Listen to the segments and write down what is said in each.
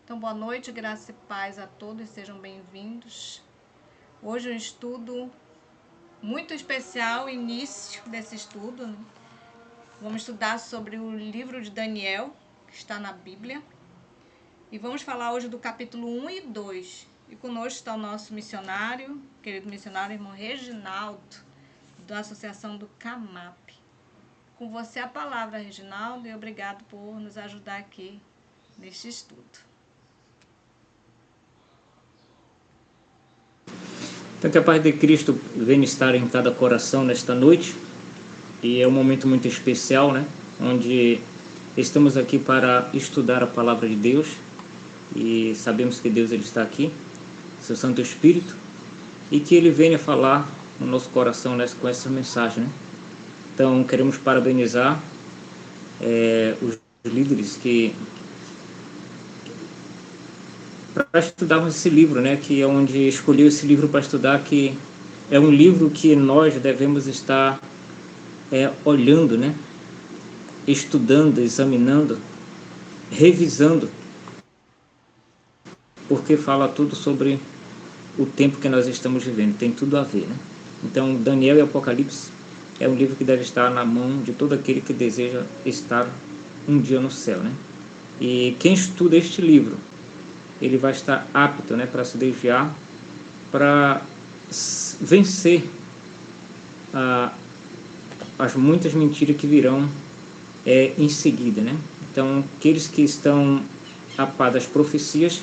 Então, boa noite, graça e paz a todos, sejam bem-vindos. Hoje um estudo muito especial, início desse estudo, né? Vamos estudar sobre o livro de Daniel, que está na Bíblia. E vamos falar hoje do capítulo 1 e 2. E conosco está o nosso missionário, querido missionário, irmão Reginaldo, da Associação do CAMAP. Com você a palavra, Reginaldo, e obrigado por nos ajudar aqui neste estudo. Então, que a paz de Cristo venha estar em cada coração nesta noite. E é um momento muito especial, né? Onde estamos aqui para estudar a palavra de Deus. E sabemos que Deus ele está aqui, seu Santo Espírito, e que ele venha falar no nosso coração com essa mensagem, né? Então, queremos parabenizar os líderes que para estudarmos esse livro, né, que é onde escolheu esse livro para estudar, que é um livro que nós devemos estar olhando, né, estudando, examinando, revisando, porque fala tudo sobre o tempo que nós estamos vivendo, tem tudo a ver, né? Então, Daniel e Apocalipse é um livro que deve estar na mão de todo aquele que deseja estar um dia no céu, né? E quem estuda este livro, ele vai estar apto, né, para se desviar, para vencer as muitas mentiras que virão em seguida, né? Então, aqueles que estão a par das profecias,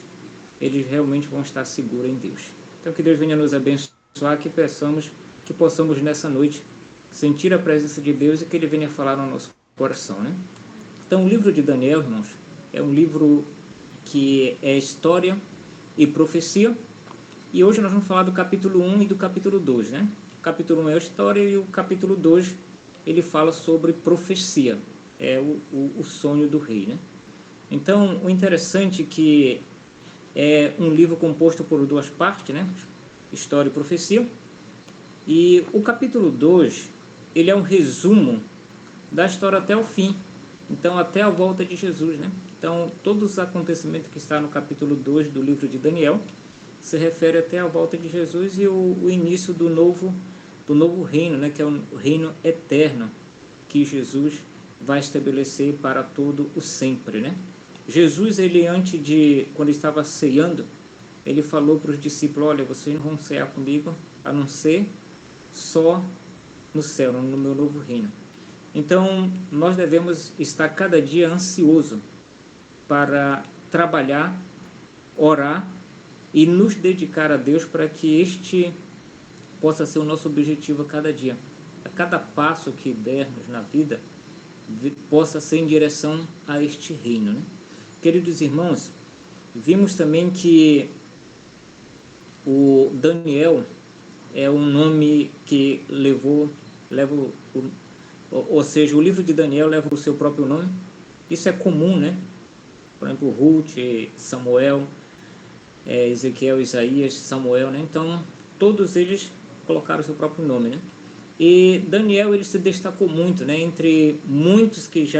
eles realmente vão estar seguros em Deus. Então, que Deus venha nos abençoar, que possamos nessa noite sentir a presença de Deus e que Ele venha falar no nosso coração, né? Então, o livro de Daniel, irmãos, é um livro que é história e profecia, e hoje nós vamos falar do capítulo 1 e do capítulo 2, né? O capítulo 1 é a história e o capítulo 2 ele fala sobre profecia, é o sonho do rei, né? Então, o interessante é que é um livro composto por duas partes, né? História e profecia, e o capítulo 2 ele é um resumo da história até o fim, então até a volta de Jesus, né? Então, todos os acontecimentos que estão no capítulo 2 do livro de Daniel se refere até a volta de Jesus e o início do novo reino, né, que é o reino eterno que Jesus vai estabelecer para todo o sempre, né? Jesus, quando estava ceando, ele falou para os discípulos: olha, vocês não vão cear comigo a não ser só no céu, no meu novo reino. Então, nós devemos estar cada dia ansioso para trabalhar, orar e nos dedicar a Deus para que este possa ser o nosso objetivo a cada dia. A cada passo que dermos na vida, possa ser em direção a este reino, né? Queridos irmãos, vimos também que o Daniel é um nome que ou seja, o livro de Daniel leva o seu próprio nome. Isso é comum, né? Por exemplo, Ruth, Samuel, Ezequiel, Isaías, Samuel, né? Então, todos eles colocaram o seu próprio nome, né? E Daniel, ele se destacou muito, né? Entre muitos que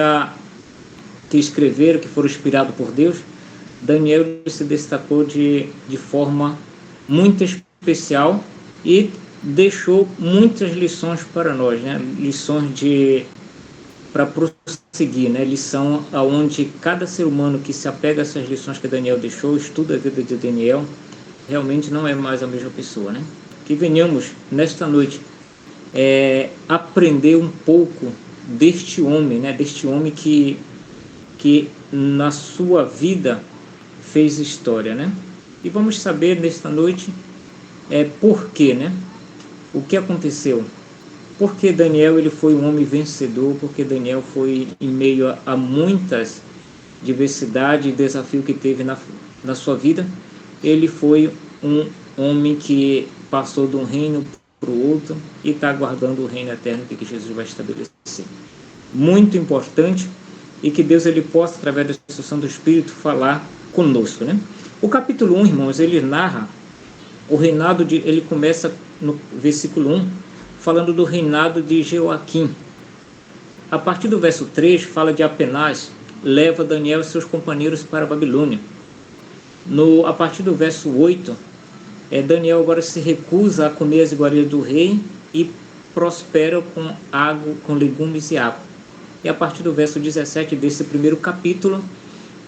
escreveram, que foram inspirados por Deus, Daniel se destacou de forma muito especial e deixou muitas lições para nós, né? Lições para prosseguir, né? Lição aonde cada ser humano que se apega a essas lições que Daniel deixou, estuda a vida de Daniel, realmente não é mais a mesma pessoa, né? Que venhamos nesta noite aprender um pouco deste homem, né? Deste homem que na sua vida fez história, né? E vamos saber nesta noite por quê, né? O que aconteceu? Porque Daniel ele foi um homem vencedor, porque Daniel foi em meio a muitas diversidades e desafios que teve na sua vida, ele foi um homem que passou de um reino para o outro e está aguardando o reino eterno que Jesus vai estabelecer. Muito importante, e que Deus ele possa, através da instrução do Espírito, falar conosco, né? O capítulo 1, irmãos, ele narra o reinado ele começa no versículo 1, falando do reinado de Jeoaquim. A partir do verso 3, fala de Apenaz, leva Daniel e seus companheiros para a Babilônia. A partir do verso 8, Daniel agora se recusa a comer as iguarias do rei e prospera com água, com legumes e água. E a partir do verso 17 desse primeiro capítulo,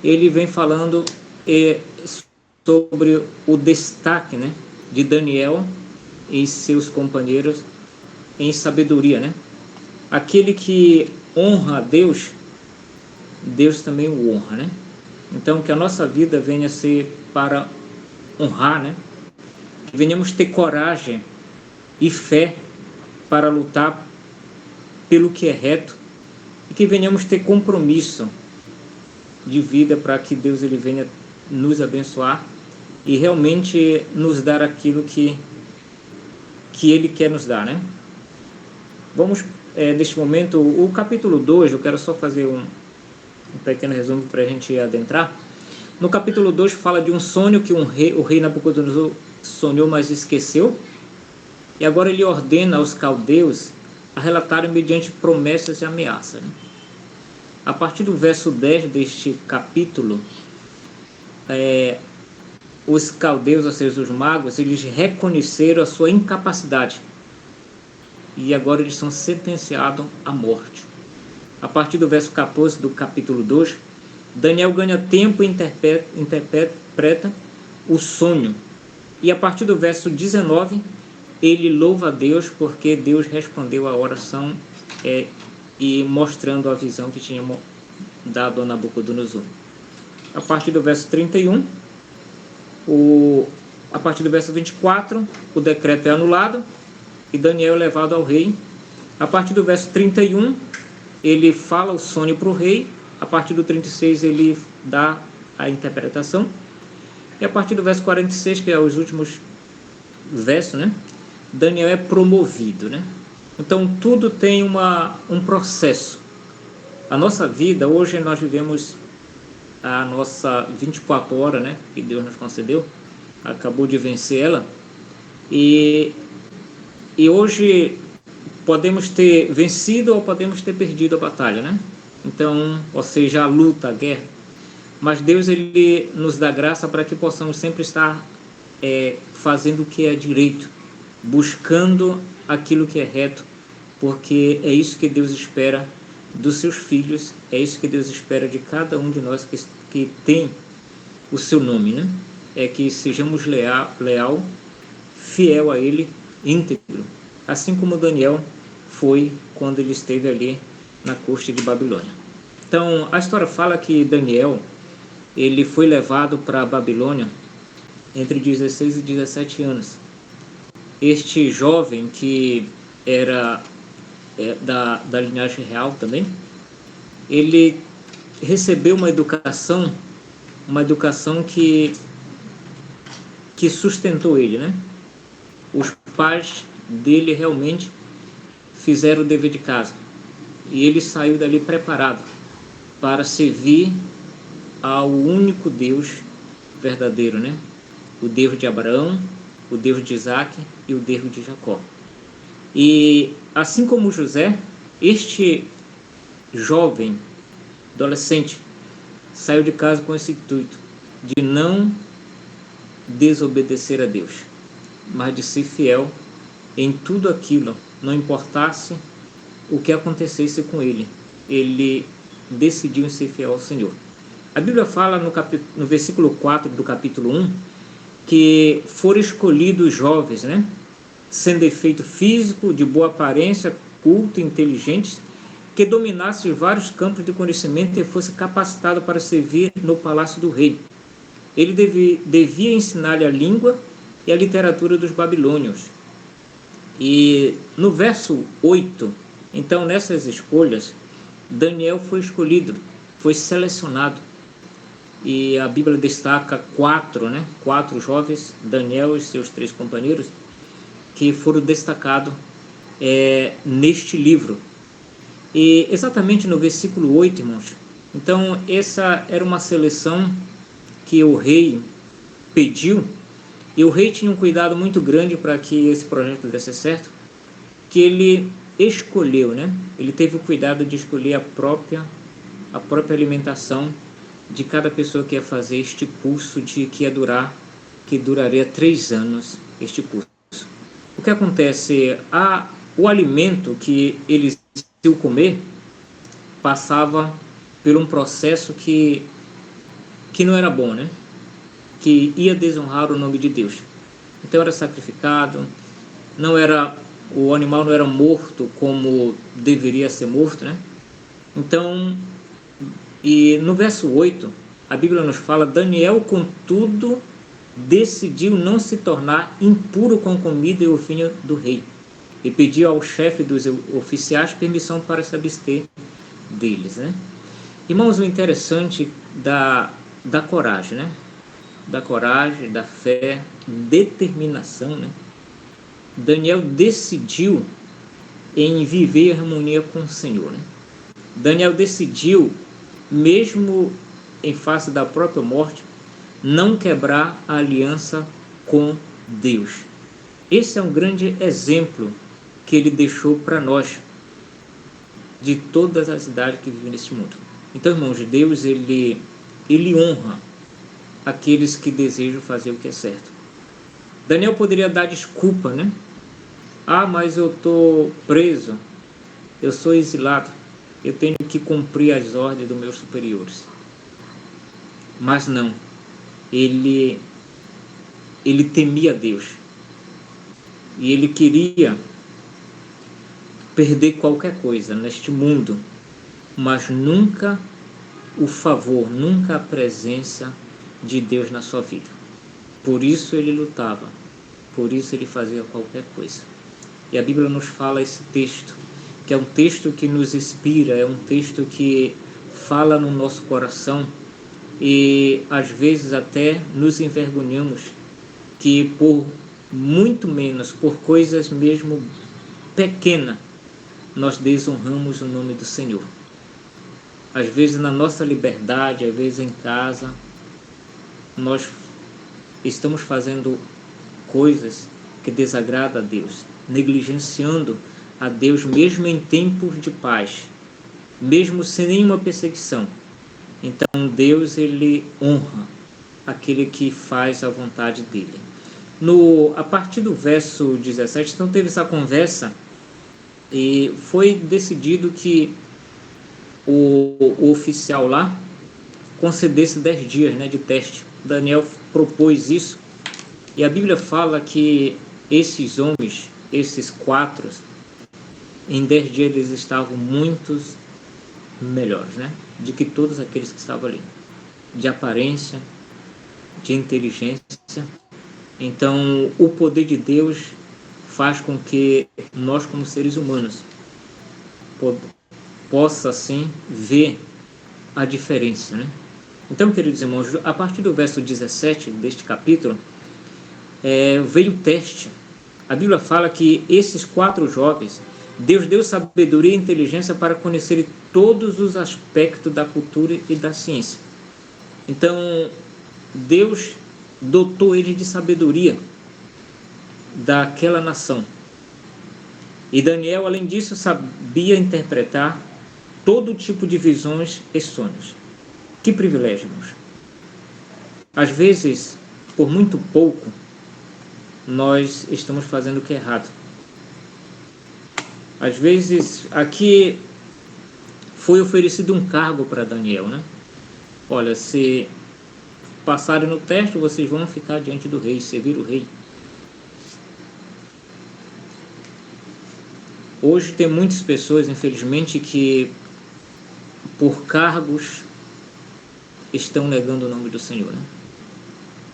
ele vem falando sobre o destaque, né, de Daniel e seus companheiros em sabedoria, né? Aquele que honra a Deus, Deus também o honra, né? Então, que a nossa vida venha a ser para honrar, né? Que venhamos ter coragem e fé para lutar pelo que é reto e que venhamos ter compromisso de vida para que Deus ele venha nos abençoar e realmente nos dar aquilo que Ele quer nos dar, né? Vamos, neste momento, o capítulo 2, eu quero só fazer um pequeno resumo para a gente adentrar. No capítulo 2 fala de um sonho que o rei Nabucodonosor sonhou, mas esqueceu. E agora ele ordena aos caldeus a relatarem mediante promessas e ameaças, né? A partir do verso 10 deste capítulo, os caldeus, ou seja, os magos, eles reconheceram a sua incapacidade. E agora eles são sentenciados à morte. A partir do verso 14 do capítulo 2, Daniel ganha tempo e interpreta o sonho. E a partir do verso 19, ele louva a Deus porque Deus respondeu a oração e mostrando a visão que tinha dado a Nabucodonosor. A partir do verso 31, a partir do verso 24, o decreto é anulado e Daniel é levado ao rei. A partir do verso 31, ele fala o sonho para o rei. A partir do 36, ele dá a interpretação. E a partir do verso 46, que é os últimos versos, né, Daniel é promovido, né? Então, tudo tem um processo. A nossa vida, hoje nós vivemos a nossa 24 horas, né, que Deus nos concedeu, acabou de vencer ela. E hoje podemos ter vencido ou podemos ter perdido a batalha, né? Então, ou seja, a luta, a guerra. Mas Deus ele nos dá graça para que possamos sempre estar fazendo o que é direito, buscando aquilo que é reto, porque é isso que Deus espera dos seus filhos, é isso que Deus espera de cada um de nós que tem o seu nome, né? É que sejamos leal, fiel a Ele, íntegro, assim como Daniel foi quando ele esteve ali na corte de Babilônia. Então, a história fala que Daniel ele foi levado para a Babilônia entre 16 e 17 anos. Este jovem, que era da linhagem real também, ele recebeu uma educação que sustentou ele, né? Os pais dele realmente fizeram o dever de casa e ele saiu dali preparado para servir ao único Deus verdadeiro, né? O Deus de Abraão, o Deus de Isaac e o Deus de Jacó. E assim como José, este jovem, adolescente, saiu de casa com esse intuito de não desobedecer a Deus, mas de ser fiel em tudo aquilo, não importasse o que acontecesse com ele. Ele decidiu ser fiel ao Senhor. A Bíblia fala no versículo 4 do capítulo 1 que foram escolhidos jovens, né? Sem defeito físico, de boa aparência, culto, inteligentes, que dominasse vários campos de conhecimento e fosse capacitado para servir no palácio do rei. Ele devia ensinar-lhe a língua e a literatura dos babilônios. E no verso 8, então nessas escolhas, Daniel foi escolhido, foi selecionado. E a Bíblia destaca quatro jovens, Daniel e seus 3 companheiros, que foram destacados neste livro. E exatamente no versículo 8, irmãos, então essa era uma seleção que o rei pediu, e o rei tinha um cuidado muito grande para que esse projeto desse certo, que ele escolheu, né? Ele teve o cuidado de escolher a própria alimentação de cada pessoa que ia fazer este curso, que duraria 3 anos este curso. O que acontece? O alimento que eles iam comer passava por um processo que não era bom, né? Que ia desonrar o nome de Deus. Então era sacrificado, o animal não era morto como deveria ser morto, né? Então, e no verso 8, a Bíblia nos fala: Daniel, contudo, decidiu não se tornar impuro com comida e o vinho do rei, e pediu ao chefe dos oficiais permissão para se abster deles, né? Irmãos, o interessante da coragem, né? Da coragem, da fé, determinação, né? Daniel decidiu em viver em harmonia com o Senhor, né? Daniel decidiu, mesmo em face da própria morte, não quebrar a aliança com Deus. Esse é um grande exemplo que ele deixou para nós, de todas as idades que vivem neste mundo. Então, irmãos, Deus, ele honra aqueles que desejam fazer o que é certo. Daniel poderia dar desculpa, né? Mas eu estou preso, eu sou exilado, eu tenho que cumprir as ordens dos meus superiores. Mas não, ele temia Deus, e ele queria perder qualquer coisa neste mundo, mas nunca o favor, nunca a presença de Deus na sua vida. Por isso ele lutava, por isso ele fazia qualquer coisa. E a Bíblia nos fala esse texto, que é um texto que nos inspira, é um texto que fala no nosso coração, e às vezes até nos envergonhamos que por muito menos, por coisas mesmo pequenas, nós desonramos o nome do Senhor. Às vezes na nossa liberdade, às vezes em casa, nós estamos fazendo coisas que desagradam a Deus, negligenciando a Deus mesmo em tempos de paz, mesmo sem nenhuma perseguição. Então Deus, ele honra aquele que faz a vontade dele. A partir do verso 17, então teve essa conversa e foi decidido que o oficial lá concedesse 10 dias, né, de teste. Daniel propôs isso, e a Bíblia fala que esses homens, esses 4, em 10 dias eles estavam muitos melhores, né, de que todos aqueles que estavam ali, de aparência, de inteligência. Então o poder de Deus faz com que nós, como seres humanos, possa assim ver a diferença, né? Então, queridos irmãos, a partir do verso 17 deste capítulo, veio o teste. A Bíblia fala que esses 4 jovens, Deus deu sabedoria e inteligência para conhecerem todos os aspectos da cultura e da ciência. Então, Deus dotou eles de sabedoria daquela nação. E Daniel, além disso, sabia interpretar todo tipo de visões e sonhos. Que privilégio, irmãos. Às vezes, por muito pouco, nós estamos fazendo o que é errado. Às vezes, aqui foi oferecido um cargo para Daniel, né? Olha, se passarem no teste, vocês vão ficar diante do rei, servir o rei. Hoje tem muitas pessoas, infelizmente, que por cargos estão negando o nome do Senhor, né?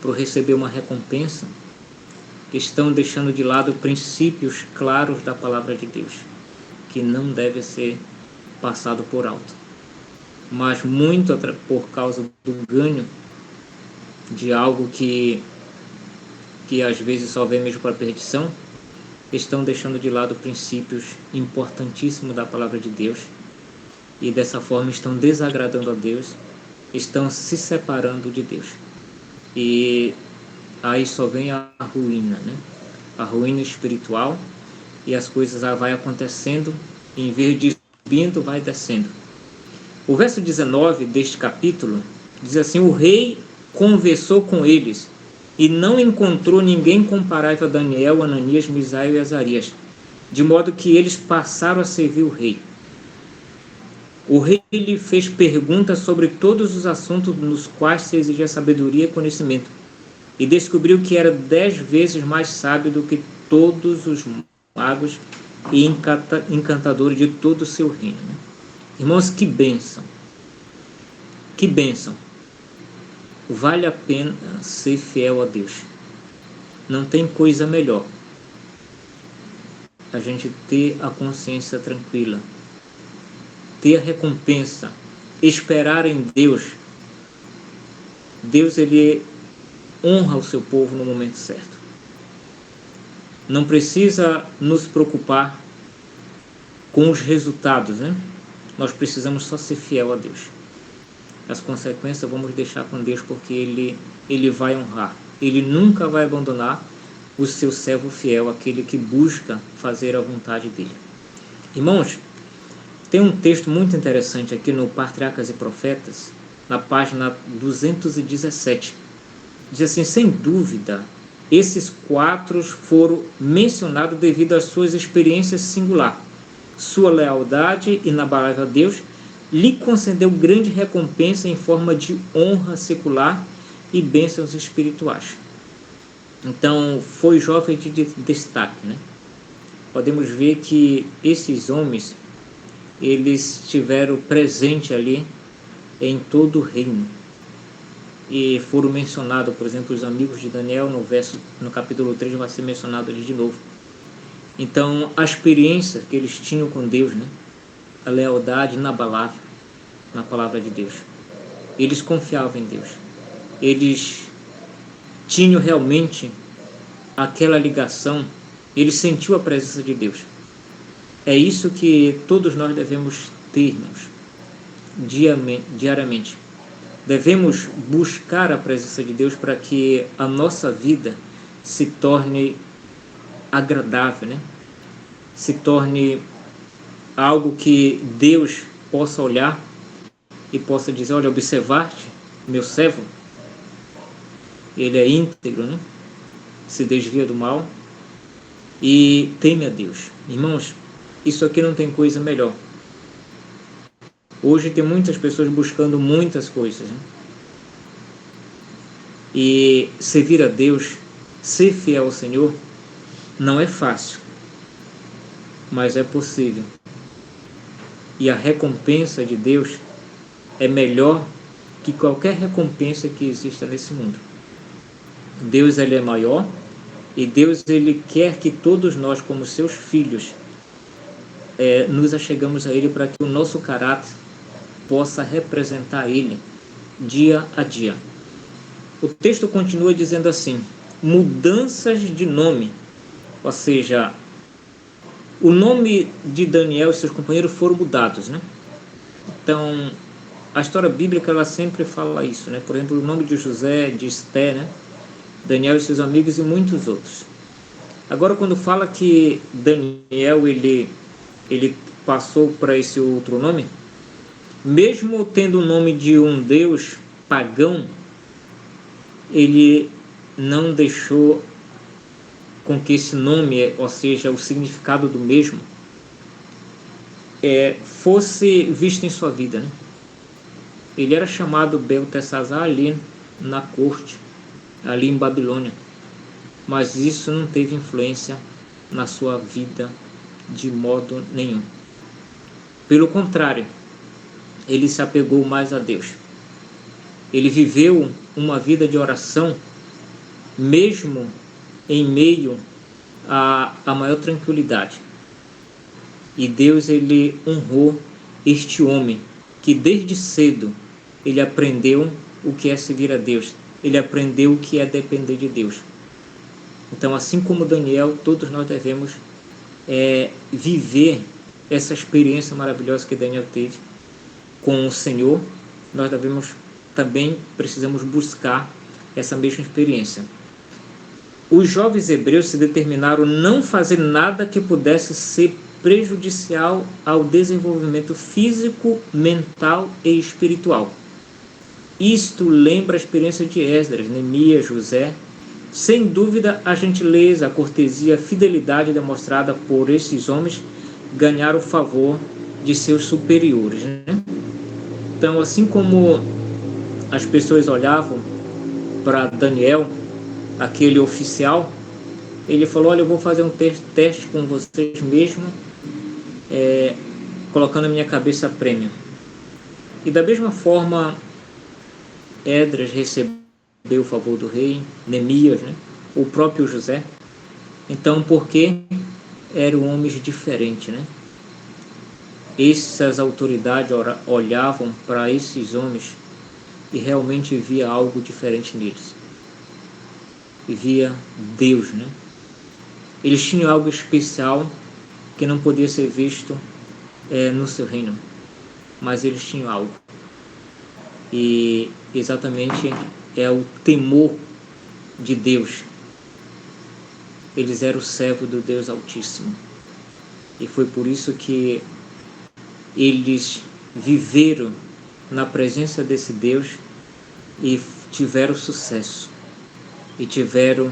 Por receber uma recompensa, estão deixando de lado princípios claros da palavra de Deus, que não deve ser passado por alto. Mas muito por causa do ganho de algo que às vezes só vem mesmo para a perdição, estão deixando de lado princípios importantíssimos da palavra de Deus, e dessa forma estão desagradando a Deus, estão se separando de Deus. E aí só vem a ruína, né? A ruína espiritual, e as coisas vai acontecendo, em vez de subindo, vai descendo. O verso 19 deste capítulo Diz assim: o rei conversou com eles e não encontrou ninguém comparável a Daniel, Ananias, Misael e Azarias, de modo que eles passaram a servir o rei. O rei lhe fez perguntas sobre todos os assuntos nos quais se exigia sabedoria e conhecimento, e descobriu que era 10 vezes mais sábio do que todos os magos e encantadores de todo o seu reino. Irmãos, que bênção! Que bênção! Vale a pena ser fiel a Deus. Não tem coisa melhor a gente ter a consciência tranquila, ter a recompensa, esperar em Deus. Deus, ele honra o seu povo no momento certo. Não precisa nos preocupar com os resultados, né? Nós precisamos só ser fiel a Deus. As consequências vamos deixar com Deus, porque Ele vai honrar. Ele nunca vai abandonar o seu servo fiel, aquele que busca fazer a vontade dele. Irmãos, tem um texto muito interessante aqui no Patriarcas e Profetas, na página 217. Diz assim: sem dúvida, esses 4 foram mencionados devido às suas experiências singulares. Sua lealdade inabalável a Deus lhe concedeu grande recompensa em forma de honra secular e bênçãos espirituais. Então, foi jovem de destaque, né? Podemos ver que esses homens, eles estiveram presentes ali em todo o reino. E foram mencionados, por exemplo, os amigos de Daniel, no capítulo 3 vai ser mencionado ali de novo. Então, a experiência que eles tinham com Deus, né? A lealdade inabalável na palavra de Deus. Eles confiavam em Deus. Eles tinham realmente aquela ligação, eles sentiam a presença de Deus. É isso que todos nós devemos ter, irmãos, diariamente. Devemos buscar a presença de Deus para que a nossa vida se torne agradável, né? Se torne algo que Deus possa olhar e possa dizer: olha, observar-te, meu servo, ele é íntegro, né? Se desvia do mal e teme a Deus. Irmãos, isso aqui não tem coisa melhor. Hoje tem muitas pessoas buscando muitas coisas, né? E servir a Deus, ser fiel ao Senhor, não é fácil, mas é possível. E a recompensa de Deus é melhor que qualquer recompensa que exista nesse mundo. Deus, ele é maior, e Deus, ele quer que todos nós, como seus filhos, nos achegamos a Ele para que o nosso caráter possa representar Ele dia a dia. O texto continua dizendo assim: mudanças de nome, ou seja, o nome de Daniel e seus companheiros foram mudados, né? Então, a história bíblica, ela sempre fala isso, né? Por exemplo, o nome de José, de Esté, né? Daniel e seus amigos e muitos outros. Agora, quando fala que Daniel, ele passou para esse outro nome, mesmo tendo o nome de um deus pagão, ele não deixou com que esse nome, ou seja, o significado do mesmo, fosse visto em sua vida, né? Ele era chamado Beltesazar ali na corte, ali em Babilônia, mas isso não teve influência na sua vida de modo nenhum. Pelo contrário, ele se apegou mais a Deus. Ele viveu uma vida de oração, mesmo em meio à maior tranquilidade. E Deus, ele honrou este homem, que desde cedo ele aprendeu o que é servir a Deus. Ele aprendeu o que é depender de Deus. Então, assim como Daniel, todos nós devemos viver essa experiência maravilhosa que Daniel teve com o Senhor. Nós precisamos buscar essa mesma experiência. Os jovens hebreus se determinaram não fazer nada que pudesse ser prejudicial ao desenvolvimento físico, mental e espiritual. isto lembra a experiência de Esdras, Neemias, José. Sem dúvida, a gentileza, a cortesia, a fidelidade demonstrada por esses homens ganharam o favor de seus superiores, né? Então, assim como as pessoas olhavam para Daniel, aquele oficial, ele falou: olha, eu vou fazer um teste com vocês mesmo, colocando a minha cabeça a prêmio. E da mesma forma, Esdras recebeu o favor do rei, Neemias, né? O próprio José. Então, porque eram homens diferentes, né? Essas autoridades olhavam para esses homens e realmente via algo diferente neles. E via Deus, né? Eles tinham algo especial que não podia ser visto no seu reino, mas eles tinham algo. E exatamente é o temor de Deus. Eles eram o servo do Deus Altíssimo. E foi por isso que eles viveram na presença desse Deus e tiveram sucesso. E tiveram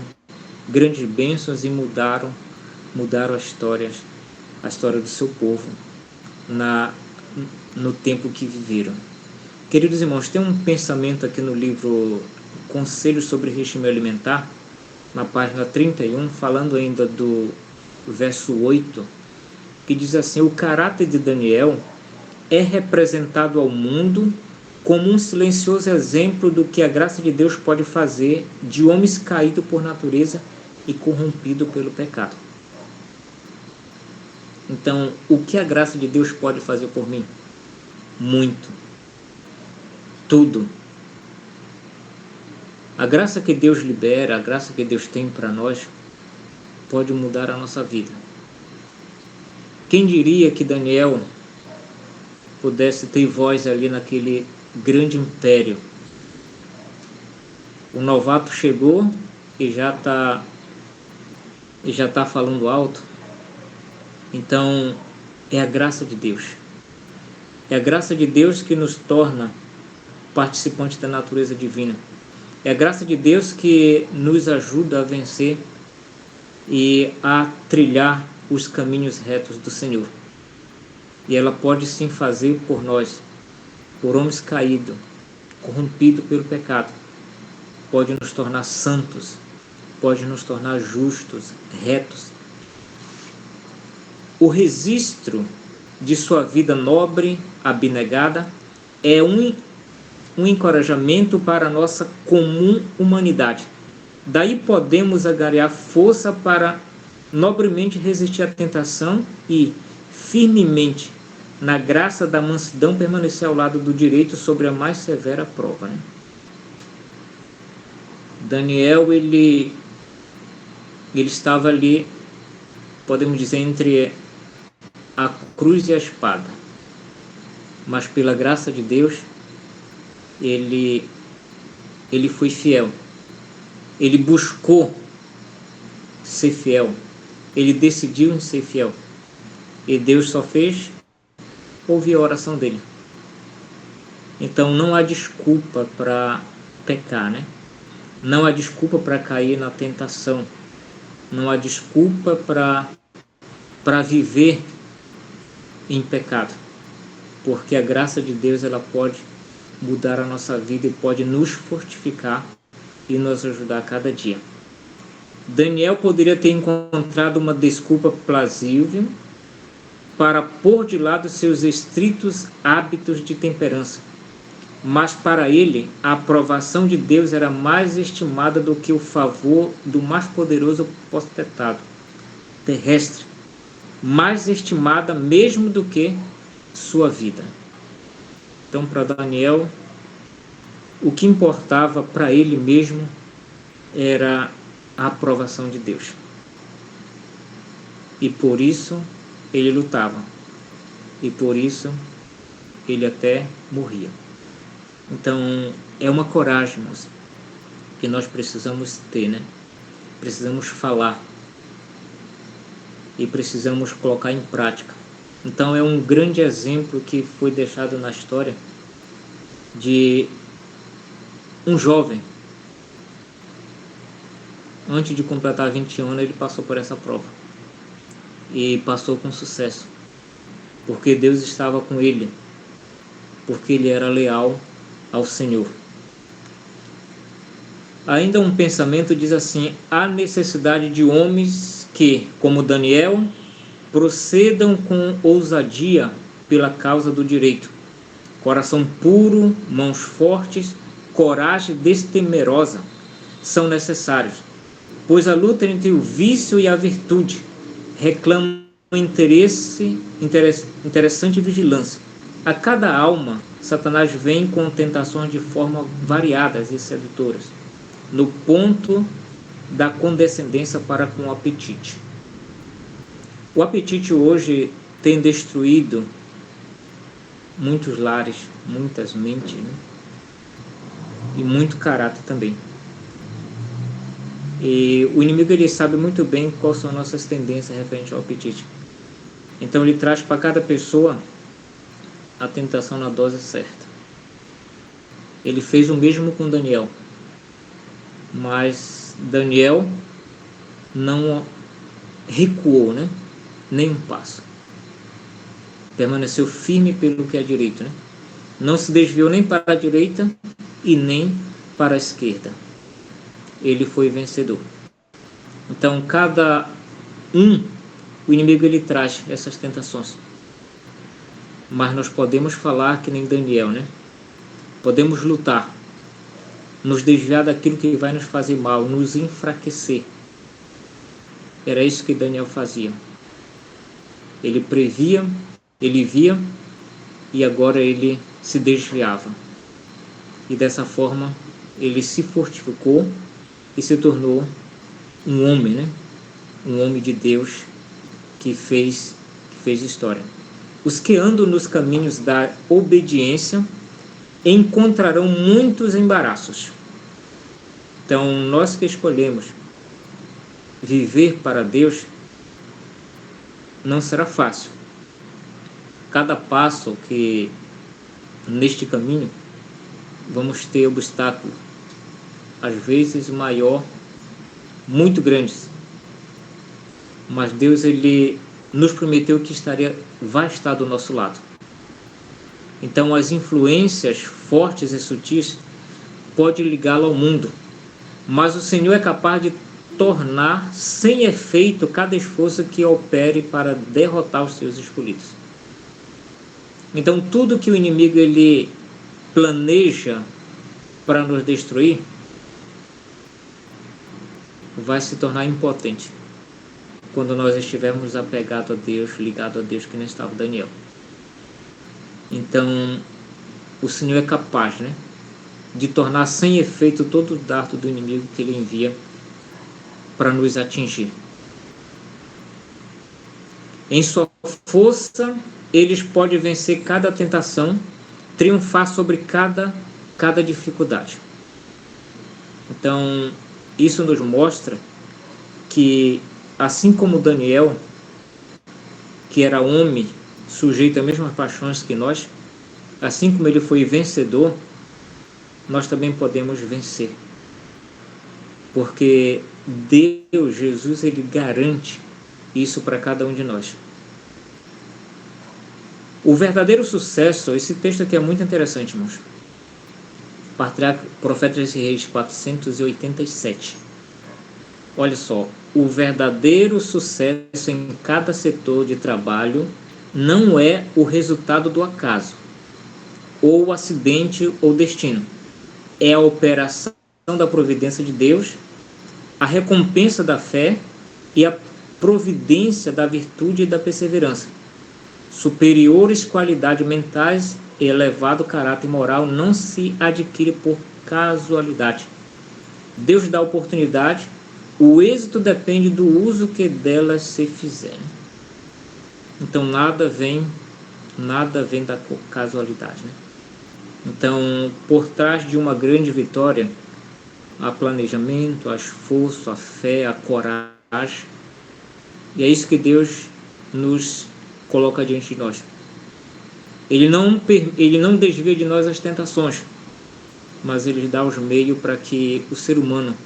grandes bênçãos e mudaram a história do seu povo no tempo que viveram. Queridos irmãos, tem um pensamento aqui no livro Conselhos sobre Regime Alimentar, na página 31, falando ainda do verso 8, que diz assim: o caráter de Daniel é representado ao mundo como um silencioso exemplo do que a graça de Deus pode fazer de homens caídos por natureza e corrompidos pelo pecado. Então, o que a graça de Deus pode fazer por mim? Muito. Tudo. A graça que Deus libera, a graça que Deus tem para nós, pode mudar a nossa vida. Quem diria que Daniel pudesse ter voz ali naquele grande império? O novato chegou e já está falando alto. Então, é a graça de Deus. É a graça de Deus que nos torna participantes da natureza divina. É a graça de Deus que nos ajuda a vencer e a trilhar os caminhos retos do Senhor. E ela pode sim fazer por nós, por homens caídos, corrompidos pelo pecado. Pode nos tornar santos, pode nos tornar justos, retos. O registro de sua vida nobre, abnegada, é um encorajamento para a nossa comum humanidade. Daí podemos agregar força para nobremente resistir à tentação e, firmemente, na graça da mansidão, permanecer ao lado do direito sobre a mais severa prova, né? Daniel, ele estava ali, podemos dizer, entre a cruz e a espada. Mas pela graça de Deus, ele foi fiel. Ele buscou ser fiel. Ele decidiu em ser fiel. E Deus só fez ouvir a oração dele. Então não há desculpa para pecar, né? Não há desculpa para cair na tentação. Não há desculpa para viver em pecado. Porque a graça de Deus, ela pode mudar a nossa vida e pode nos fortificar e nos ajudar a cada dia. Daniel poderia ter encontrado uma desculpa plausível para pôr de lado seus estritos hábitos de temperança. Mas para ele, a aprovação de Deus era mais estimada do que o favor do mais poderoso potestado terrestre, mais estimada mesmo do que sua vida. Então, para Daniel, o que importava para ele mesmo era a aprovação de Deus. E por isso ele lutava. E por isso ele até morria. Então, é uma coragem, moça, que nós precisamos ter, né? Precisamos falar. E precisamos colocar em prática. Então, é um grande exemplo que foi deixado na história de um jovem. Antes de completar 20 anos, ele passou por essa prova. E passou com sucesso. Porque Deus estava com ele. Porque ele era leal ao Senhor. Ainda um pensamento diz assim: há necessidade de homens que, como Daniel, procedam com ousadia pela causa do direito. Coração puro, mãos fortes, coragem destemerosa são necessários, pois a luta entre o vício e a virtude reclama interessante vigilância. A cada alma, Satanás vem com tentações de forma variadas e sedutoras, no ponto da condescendência para com o apetite. O apetite hoje tem destruído muitos lares, muitas mentes, né? E muito caráter também. E o inimigo, ele sabe muito bem quais são nossas tendências referente ao apetite. Então ele traz para cada pessoa a tentação na dose certa. Ele fez o mesmo com Daniel. Mas Daniel não recuou, né? Nem um passo. Permaneceu firme pelo que é direito, né? Não se desviou nem para a direita e nem para a esquerda. Ele foi vencedor. Então, cada o inimigo, ele traz essas tentações. Mas nós podemos falar que nem Daniel, né? Podemos lutar, nos desviar daquilo que vai nos fazer mal, nos enfraquecer. Era isso que Daniel fazia. Ele previa, ele via e agora ele se desviava. E dessa forma ele se fortificou e se tornou um homem, né? Um homem de Deus que fez história. Os que andam nos caminhos da obediência encontrarão muitos embaraços. Então, nós que escolhemos viver para Deus, não será fácil. Cada passo que neste caminho vamos ter obstáculos, às vezes maior, muito grandes. Mas Deus, ele nos prometeu que vai estar do nosso lado. Então as influências fortes e sutis podem ligá-lo ao mundo, mas o Senhor é capaz de tornar sem efeito cada esforço que opere para derrotar os seus escolhidos. Então tudo que o inimigo ele planeja para nos destruir vai se tornar impotente quando nós estivermos apegados a Deus, ligados a Deus, que nem estava Daniel. Então o Senhor é capaz, né, de tornar sem efeito todo o dardo do inimigo que ele envia para nos atingir. Em sua força, eles podem vencer cada tentação, triunfar sobre cada dificuldade. Então, isso nos mostra que, assim como Daniel, que era homem, sujeito às mesmas paixões que nós, assim como ele foi vencedor, nós também podemos vencer. Porque Deus, Jesus, ele garante isso para cada um de nós. O verdadeiro sucesso, esse texto aqui é muito interessante, irmãos. Patriarca, Profetas e Reis 487. Olha só, o verdadeiro sucesso em cada setor de trabalho não é o resultado do acaso, ou acidente ou destino. É a operação da providência de Deus, a recompensa da fé e a providência da virtude e da perseverança. Superiores qualidades mentais e elevado caráter moral não se adquire por casualidade. Deus dá oportunidade, o êxito depende do uso que delas se fizer. Então nada vem da casualidade, né? Então, por trás de uma grande vitória, há planejamento, há esforço, há fé, há coragem. E é isso que Deus nos coloca diante de nós. Ele não desvia de nós as tentações, mas ele dá os meios para que o ser humano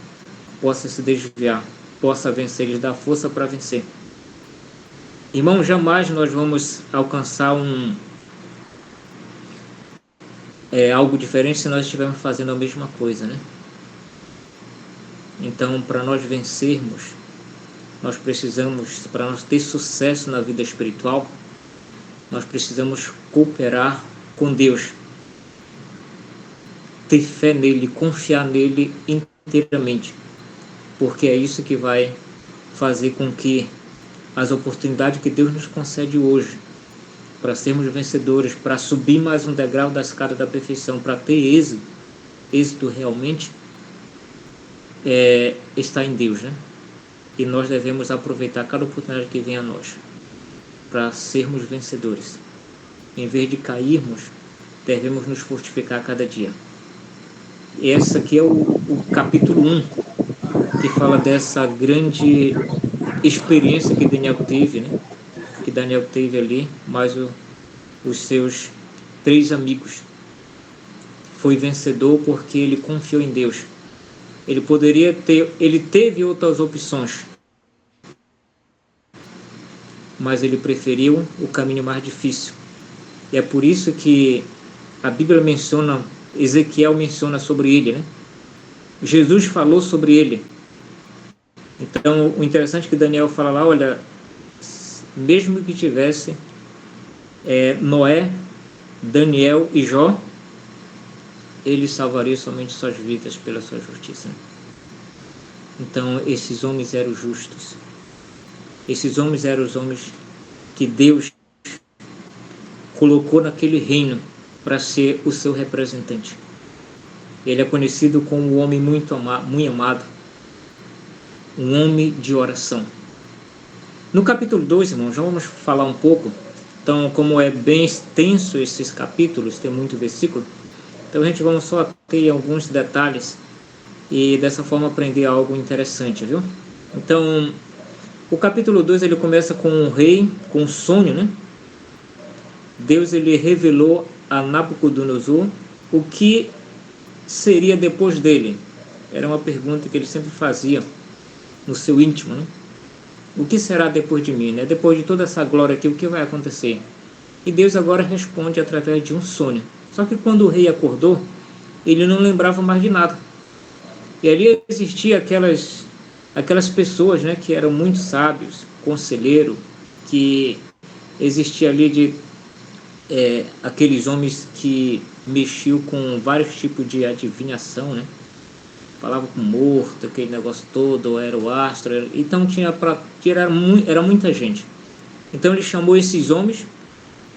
possa se desviar, possa vencer, ele dá força para vencer. Irmão, jamais nós vamos alcançar algo diferente se nós estivermos fazendo a mesma coisa, né? Então, para nós vencermos, nós precisamos, para nós ter sucesso na vida espiritual, nós precisamos cooperar com Deus, ter fé nele, confiar nele inteiramente, porque é isso que vai fazer com que as oportunidades que Deus nos concede hoje, para sermos vencedores, para subir mais um degrau da escada da perfeição, para ter êxito realmente, está em Deus, né? E nós devemos aproveitar cada oportunidade que vem a nós para sermos vencedores. Em vez de cairmos, devemos nos fortificar a cada dia. E esse aqui é o capítulo 1, que fala dessa grande experiência que Daniel teve, né? Que Daniel teve ali, mais os seus 3 amigos. Foi vencedor porque ele confiou em Deus. Ele teve outras opções, mas ele preferiu o caminho mais difícil. E é por isso que a Bíblia menciona, Ezequiel menciona sobre ele, né? Jesus falou sobre ele. Então, o interessante é que Daniel fala lá, olha, mesmo que tivesse Noé, Daniel e Jó, ele salvaria somente suas vidas pela sua justiça. Então, esses homens eram justos. Esses homens eram os homens que Deus colocou naquele reino para ser o seu representante. Ele é conhecido como um homem muito amado, um homem de oração. No capítulo 2, irmãos, já vamos falar um pouco. Então, como é bem extenso esses capítulos, tem muito versículo, então a gente vai só ter alguns detalhes e dessa forma aprender algo interessante, viu? Então, o capítulo 2 ele começa com um rei, com um sonho, né? Deus ele revelou a Nabucodonosor o que seria depois dele. Era uma pergunta que ele sempre fazia no seu íntimo, né? O que será depois de mim, né? Depois de toda essa glória aqui, o que vai acontecer? E Deus agora responde através de um sonho. Só que quando o rei acordou, ele não lembrava mais de nada. E ali existia aquelas pessoas, né, que eram muito sábios, conselheiro, que existia ali aqueles homens que mexiam com vários tipos de adivinhação, né? Falava com morto, aquele negócio todo, era o astro. Então era muita gente. Então ele chamou esses homens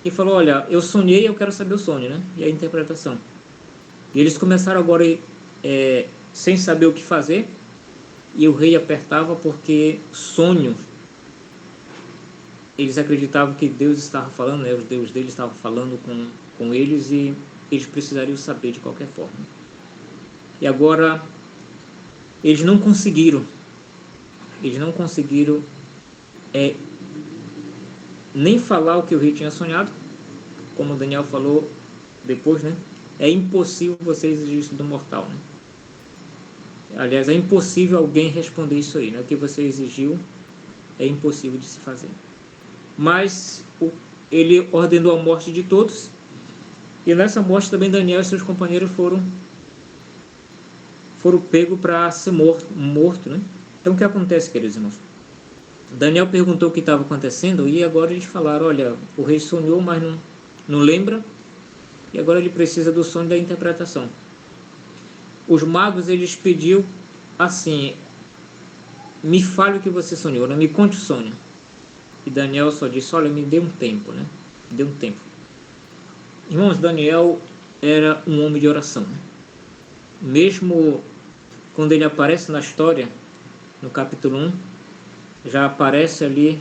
e falou, olha, eu sonhei, eu quero saber o sonho, né? E a interpretação. E eles começaram agora sem saber o que fazer, e o rei apertava porque sonhos, eles acreditavam que Deus estava falando, né? Os deuses deles estavam falando com eles e eles precisariam saber de qualquer forma. E agora eles não conseguiram nem falar o que o rei tinha sonhado, como o Daniel falou depois, né? É impossível você exigir isso do mortal, né? Aliás, é impossível alguém responder isso aí, né? O que você exigiu é impossível de se fazer. Mas ele ordenou a morte de todos, e nessa morte também Daniel e seus companheiros foram pegos para ser morto, né? Então o que acontece, queridos irmãos? Daniel perguntou o que estava acontecendo e agora eles falaram, olha, o rei sonhou, mas não lembra, e agora ele precisa do sonho da interpretação. Os magos, eles pediram assim, me fale o que você sonhou, não me conte o sonho. E Daniel só disse, olha, me dê um tempo, né? Me dê um tempo. Irmãos, Daniel era um homem de oração, né? Mesmo quando ele aparece na história, no capítulo 1, já aparece ali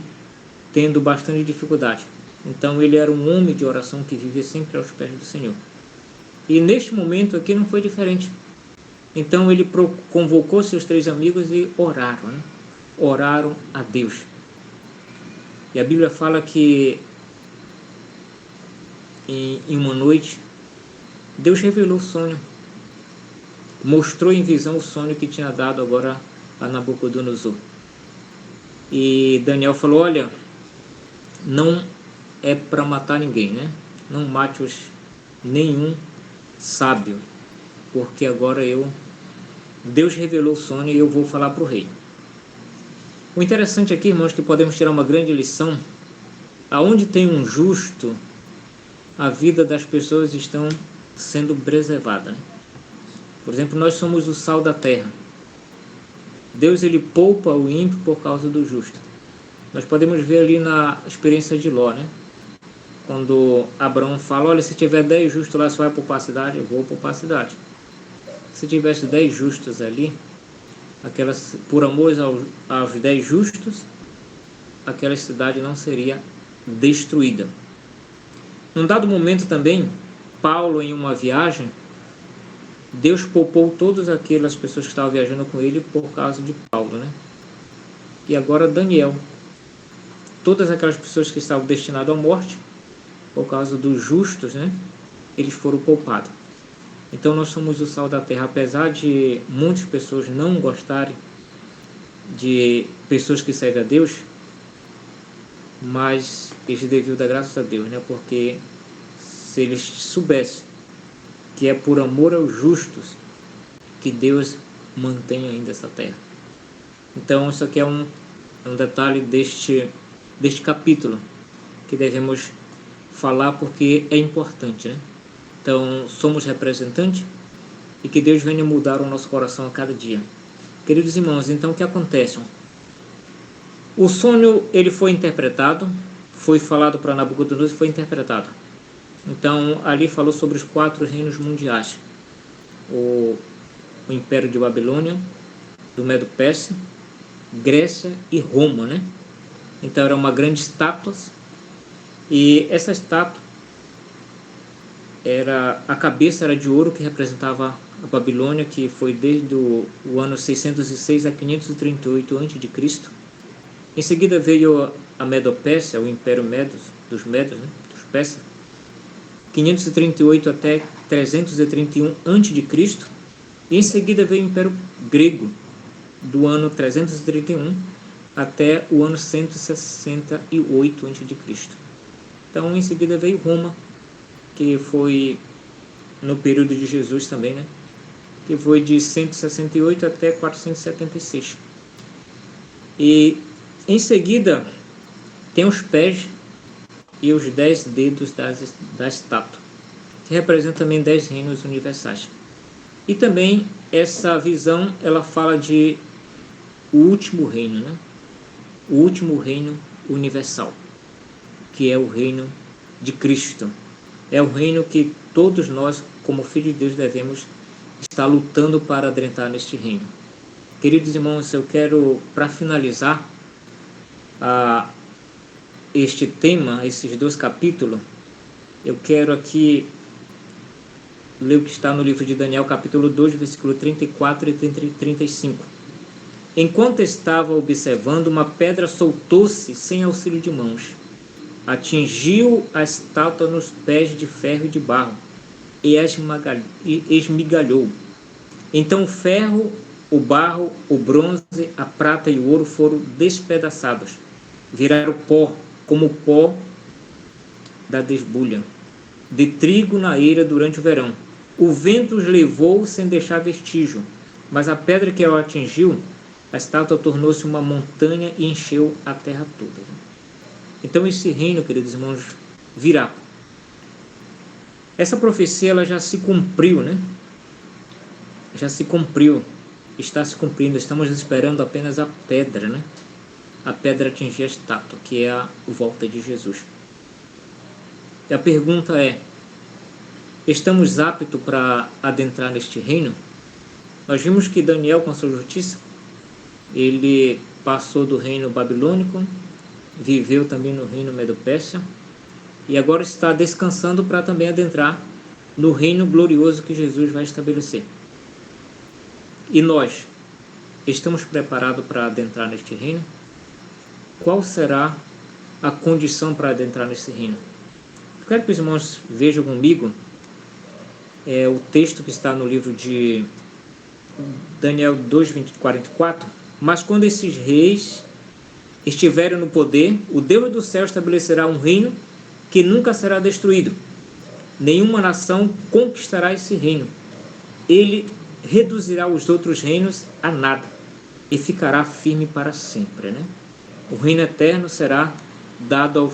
tendo bastante dificuldade. Então ele era um homem de oração que vivia sempre aos pés do Senhor. E neste momento aqui não foi diferente. Então ele convocou seus 3 amigos e oraram, né? Oraram a Deus. E a Bíblia fala que em uma noite Deus revelou o sonho mostrou em visão o sonho que tinha dado agora a Nabucodonosor. E Daniel falou, olha, não é para matar ninguém, né? Não mate nenhum sábio, porque agora Deus revelou o sonho e eu vou falar para o rei. O interessante aqui, irmãos, que podemos tirar uma grande lição. Aonde tem um justo, a vida das pessoas estão sendo preservada, né? Por exemplo, nós somos o sal da terra. Deus, ele poupa o ímpio por causa do justo. Nós podemos ver ali na experiência de Ló, né? Quando Abraão fala, olha, se tiver 10 justos lá, você vai poupar a cidade? Eu vou poupar a cidade. Se tivesse 10 justos ali, por amor aos 10 justos, aquela cidade não seria destruída. Num dado momento também, Paulo, em uma viagem, Deus poupou todas aquelas pessoas que estavam viajando com ele por causa de Paulo, né? E agora Daniel, todas aquelas pessoas que estavam destinadas à morte, por causa dos justos, né? Eles foram poupados. Então nós somos o sal da terra, apesar de muitas pessoas não gostarem de pessoas que servem a Deus, mas eles deviam dar graças a Deus, né? Porque se eles soubessem que é por amor aos justos que Deus mantém ainda essa terra. Então isso aqui é um detalhe deste capítulo que devemos falar porque é importante, né? Então somos representantes e que Deus venha mudar o nosso coração a cada dia. Queridos irmãos, então o que acontece? O sonho, ele foi interpretado, foi falado para Nabucodonosor e foi interpretado. Então, ali falou sobre os 4 reinos mundiais. O Império de Babilônia, do Medo-Pérsia, Grécia e Roma, né? Então, era uma grande estátua. E essa estátua, a cabeça era de ouro, que representava a Babilônia, que foi desde o ano 606 a 538 a.C. Em seguida veio a Medo-Pérsia, o Império dos Medos, né? Dos persas, 538 até 331 a.C. E em seguida veio o Império Grego, do ano 331 até o ano 168 a.C. Então, em seguida veio Roma, que foi no período de Jesus também, né? Que foi de 168 até 476. E em seguida tem os pés e os 10 dedos da estátua, que representam também 10 reinos universais. E também essa visão, ela fala de o último reino, né? O último reino universal, que é o reino de Cristo. É o reino que todos nós, como filhos de Deus, devemos estar lutando para adentrar neste reino. Queridos irmãos, eu quero, para finalizar este tema, esses 2 capítulos, eu quero aqui ler o que está no livro de Daniel, capítulo 2, versículo 34 e 35. Enquanto estava observando, uma pedra soltou-se sem auxílio de mãos, atingiu a estátua nos pés de ferro e de barro e esmigalhou. Então o ferro, o barro, o bronze, a prata e o ouro foram despedaçados, viraram pó, como o pó da desbulha de trigo na eira durante o verão. O vento os levou sem deixar vestígio, mas a pedra que ela atingiu, a estátua tornou-se uma montanha e encheu a terra toda. Então esse reino, queridos irmãos, virá. Essa profecia, ela já se cumpriu, né? Já se cumpriu, está se cumprindo. Estamos esperando apenas a pedra, né? A pedra atingir a estátua, que é a volta de Jesus. E a pergunta é: estamos aptos para adentrar neste reino? Nós vimos que Daniel, com a sua justiça, ele passou do reino babilônico, viveu também no reino Medo-Pérsia, e agora está descansando para também adentrar no reino glorioso que Jesus vai estabelecer. E nós, estamos preparados para adentrar neste reino? Qual será a condição para adentrar nesse reino? Eu quero que os irmãos vejam comigo o texto que está no livro de Daniel 2:44, mas quando esses reis estiverem no poder, o Deus do céu estabelecerá um reino que nunca será destruído. Nenhuma nação conquistará esse reino. Ele reduzirá os outros reinos a nada e ficará firme para sempre, né? O reino eterno será dado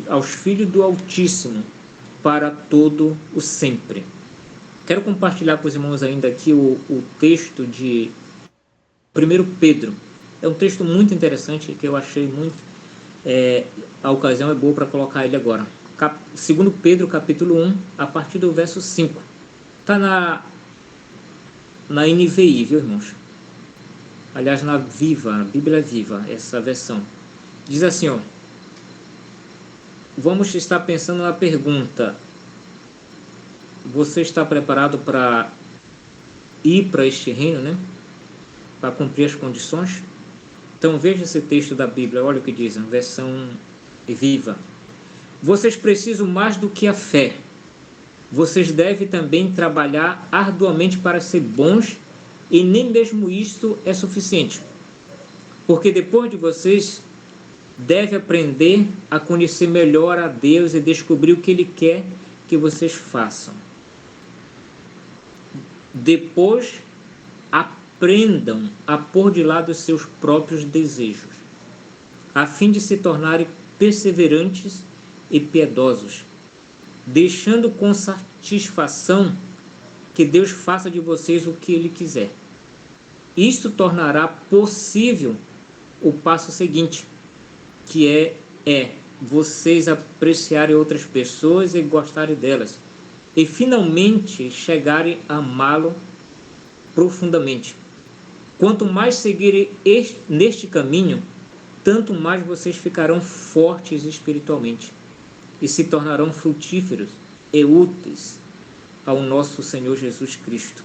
aos filhos do Altíssimo para todo o sempre. Quero compartilhar com os irmãos ainda aqui o texto de 1 Pedro. É um texto muito interessante que eu achei muito... a ocasião é boa para colocar ele agora. 2 Pedro, capítulo 1, a partir do verso 5. Está na NVI, viu, irmãos? Aliás, na Viva, na Bíblia Viva, essa versão. Diz assim, ó. Vamos estar pensando na pergunta: você está preparado para ir para este reino, né? Para cumprir as condições? Então veja esse texto da Bíblia, olha o que diz, na versão Viva. Vocês precisam mais do que a fé. Vocês devem também trabalhar arduamente para ser bons, e nem mesmo isto é suficiente. Porque depois de vocês, deve aprender a conhecer melhor a Deus e descobrir o que Ele quer que vocês façam. Depois, aprendam a pôr de lado os seus próprios desejos, a fim de se tornarem perseverantes e piedosos, deixando com satisfação que Deus faça de vocês o que Ele quiser. Isto tornará possível o passo seguinte, que é vocês apreciarem outras pessoas e gostarem delas, e finalmente chegarem a amá-lo profundamente. Quanto mais seguirem neste caminho, tanto mais vocês ficarão fortes espiritualmente e se tornarão frutíferos e úteis ao nosso Senhor Jesus Cristo.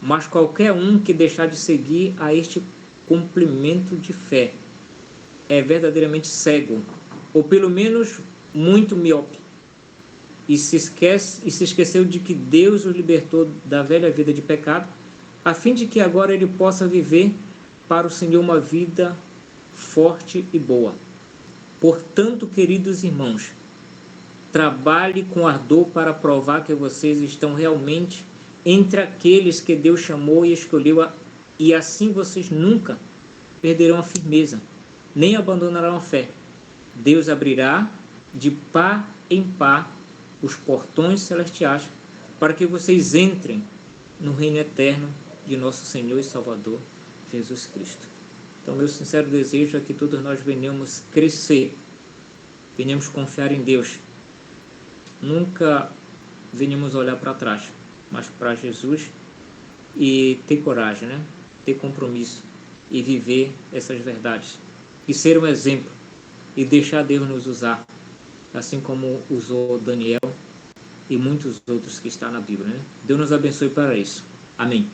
Mas qualquer um que deixar de seguir a este cumprimento de fé é verdadeiramente cego, ou pelo menos muito miope, e se esqueceu de que Deus o libertou da velha vida de pecado, a fim de que agora ele possa viver para o Senhor uma vida forte e boa. Portanto, queridos irmãos, trabalhe com ardor para provar que vocês estão realmente entre aqueles que Deus chamou e escolheu, e assim vocês nunca perderão a firmeza, nem abandonarão a fé. Deus abrirá de par em par os portões celestiais para que vocês entrem no reino eterno de nosso Senhor e Salvador Jesus Cristo. Então, meu sincero desejo é que todos nós venhamos crescer, venhamos confiar em Deus, nunca venhamos olhar para trás, mas para Jesus, e ter coragem, né? Ter compromisso e viver essas verdades, e ser um exemplo e deixar Deus nos usar, assim como usou Daniel e muitos outros que estão na Bíblia, né? Deus nos abençoe para isso. Amém.